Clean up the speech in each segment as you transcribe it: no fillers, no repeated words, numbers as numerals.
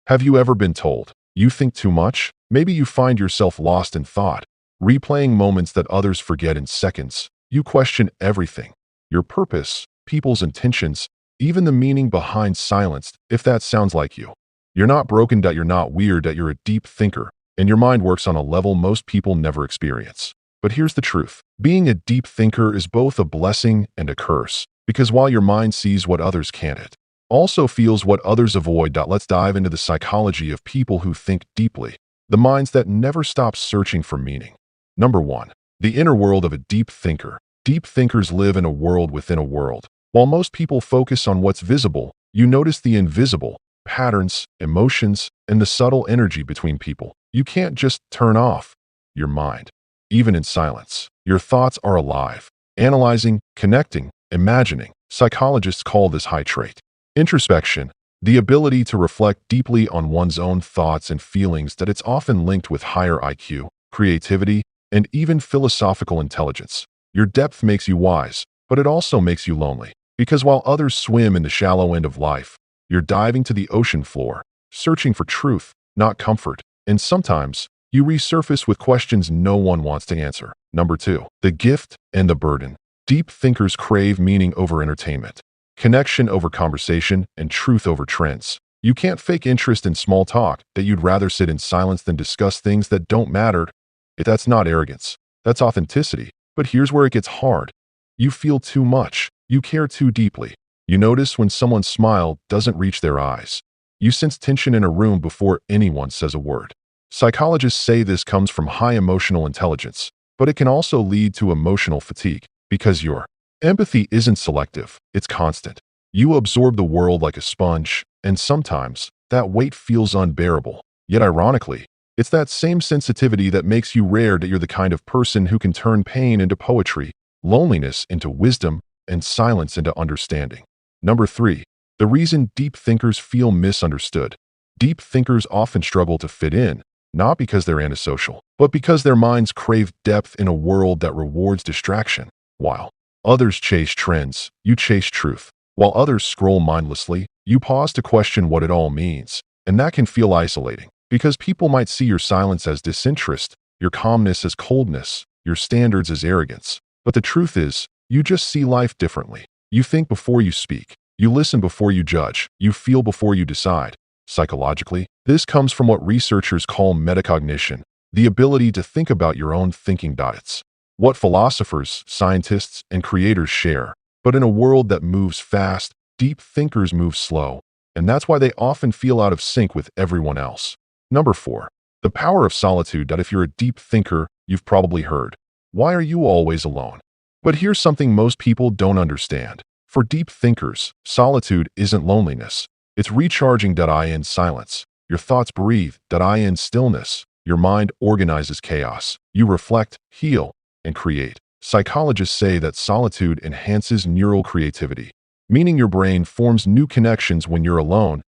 Have you ever been told, you think too much? Maybe you find yourself lost in thought, replaying moments that others forget in seconds. You question everything. Your purpose, people's intentions, even the meaning behind silence, if that sounds like you. You're not broken, you're not weird, you're a deep thinker, and your mind works on a level most people never experience. But here's the truth. Being a deep thinker is both a blessing and a curse, because while your mind sees what others can't, it also feels what others avoid. Let's dive into the psychology of people who think deeply, the minds that never stop searching for meaning. Number 1. The inner world of a deep thinker. Deep thinkers live in a world within a world. While most people focus on what's visible, you notice the invisible, patterns, emotions, and the subtle energy between people. You can't just turn off your mind. Even in silence, your thoughts are alive, analyzing, connecting, imagining. Psychologists call this high trait. Introspection, the ability to reflect deeply on one's own thoughts and feelings. That it's often linked with higher IQ, creativity, and even philosophical intelligence. Your depth makes you wise, but it also makes you lonely. Because while others swim in the shallow end of life, you're diving to the ocean floor, searching for truth, not comfort. And sometimes, you resurface with questions no one wants to answer. Number 2. The gift and the burden. Deep thinkers crave meaning over entertainment, connection over conversation, and truth over trends. You can't fake interest in small talk, that you'd rather sit in silence than discuss things that don't matter. That's not arrogance. That's authenticity. But here's where it gets hard. You feel too much. You care too deeply. You notice when someone's smile doesn't reach their eyes. You sense tension in a room before anyone says a word. Psychologists say this comes from high emotional intelligence, but it can also lead to emotional fatigue, because your empathy isn't selective, it's constant. You absorb the world like a sponge, and sometimes that weight feels unbearable. Yet ironically, it's that same sensitivity that makes you rare. That you're the kind of person who can turn pain into poetry, loneliness into wisdom, and silence into understanding. Number 3. The reason deep thinkers feel misunderstood. Deep thinkers often struggle to fit in, not because they're antisocial, but because their minds crave depth in a world that rewards distraction. While others chase trends, you chase truth. While others scroll mindlessly, you pause to question what it all means. And that can feel isolating, because people might see your silence as disinterest, your calmness as coldness, your standards as arrogance. But the truth is, you just see life differently. You think before you speak. You listen before you judge. You feel before you decide. Psychologically, this comes from what researchers call meta-cognition, the ability to think about your own thinking. It's what philosophers, scientists, and creators share. But in a world that moves fast, deep thinkers move slow, and that's why they often feel out of sync with everyone else. Number 4. The power of solitude. If you're a deep thinker, you've probably heard, why are you always alone? But here's something most people don't understand. For deep thinkers, solitude isn't loneliness. It's recharging. In silence. Your thoughts breathe. In stillness. Your mind organizes chaos. You reflect, heal, and create. Psychologists say that solitude enhances neural creativity, meaning your brain forms new connections when you're alone.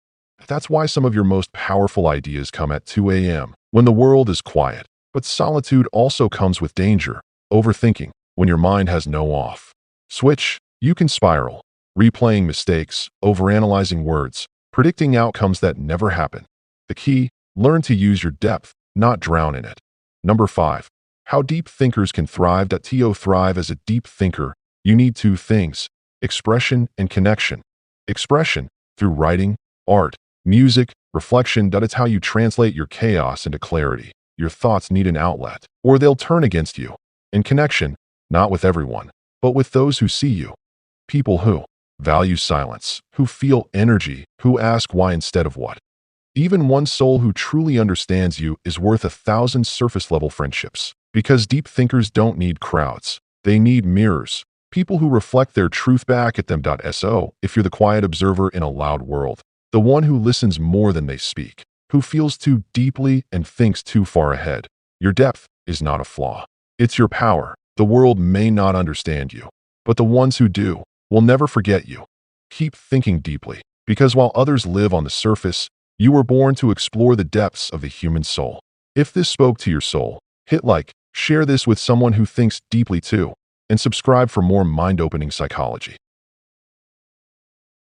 That's why some of your most powerful ideas come at 2 a.m., when the world is quiet. But solitude also comes with danger. Overthinking. When your mind has no off switch, you can spiral, replaying mistakes, overanalyzing words, predicting outcomes that never happen. The key: learn to use your depth, not drown in it. Number 5. How deep thinkers can thrive. To thrive as a deep thinker, you need 2 things: expression and connection. Expression, through writing, art, music, reflection. It's how you translate your chaos into clarity. Your thoughts need an outlet, or they'll turn against you. And connection, not with everyone, but with those who see you. People who value silence, who feel energy, who ask why instead of what. Even one soul who truly understands you is worth 1,000 surface-level friendships. Because deep thinkers don't need crowds. They need mirrors. People who reflect their truth back at them. So, if you're the quiet observer in a loud world, the one who listens more than they speak, who feels too deeply and thinks too far ahead, your depth is not a flaw. It's your power. The world may not understand you, but the ones who do will never forget you. Keep thinking deeply, because while others live on the surface, you were born to explore the depths of the human soul. If this spoke to your soul, hit like, share this with someone who thinks deeply too, and subscribe for more mind-opening psychology.